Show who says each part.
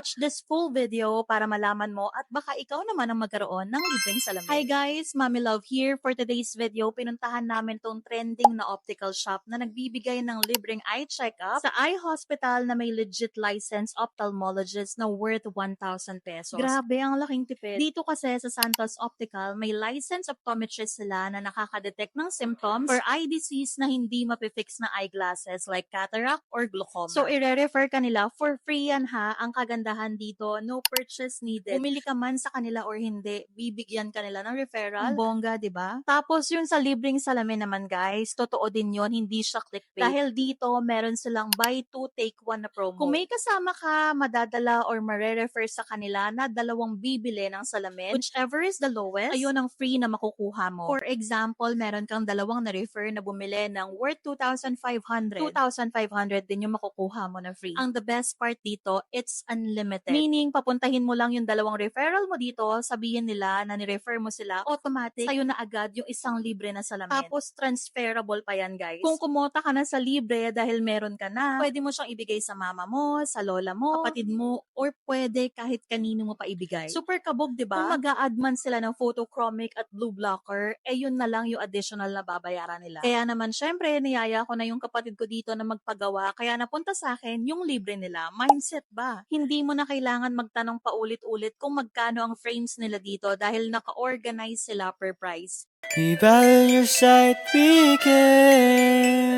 Speaker 1: Watch this full video para malaman mo at baka ikaw naman ang magkaroon ng libreng salamin. Hi guys, Mommy Love here. For today's video, pinuntahan namin tong trending na optical shop na nagbibigay ng libreng eye check-up sa eye hospital na may legit licensed ophthalmologist na worth 1,000 pesos. Grabe, ang laking tipid. Dito kasi sa Santos Optical, may licensed optometrist sila na nakaka-detect ng symptoms or eye disease na hindi mapifix na eyeglasses like cataract or glaucoma. So, ire-refer ka nila for free yan ha. Ang kagandahan dito, no purchase needed. Bumili ka man sa kanila or hindi, bibigyan ka nila ng referral. Ang bongga, di ba? Tapos yun sa libreng salamin naman guys, totoo din yun, hindi siya clickbait. Dahil dito, meron silang buy two, take one na promo. Kung may kasama ka, madadala or mare-refer sa kanila na dalawang bibili ng salamin, whichever is the lowest, ayun ang free na makukuha mo. For example, meron kang dalawang na-refer na bumili ng worth 2,500. 2,500 din yung makukuha mo na free. Ang the best part dito, it's unlimited. Meaning, papuntahin mo lang yung dalawang referral mo dito, sabihin nila na ni-refer mo sila, automatic, sa'yo na agad yung isang libre na salamin. Tapos, transferable pa yan, guys. Kung kumota ka na sa libre dahil meron ka na, pwede mo siyang ibigay sa mama mo, sa lola mo, kapatid mo, or pwede kahit kanino mo pa ibigay. Super kabog, di ba? Kung mag-a-add man sila ng photochromic at blue blocker, eh yun na lang yung additional na babayaran nila. Kaya naman, syempre, niyaya ko na yung kapatid ko dito na magpagawa, kaya napunta sa akin yung libre nila. Mindset ba? Hindi mo na kailangan magtanong paulit-ulit kung magkano ang frames nila dito dahil naka-organize sila per price.
Speaker 2: Di ba in your sight we can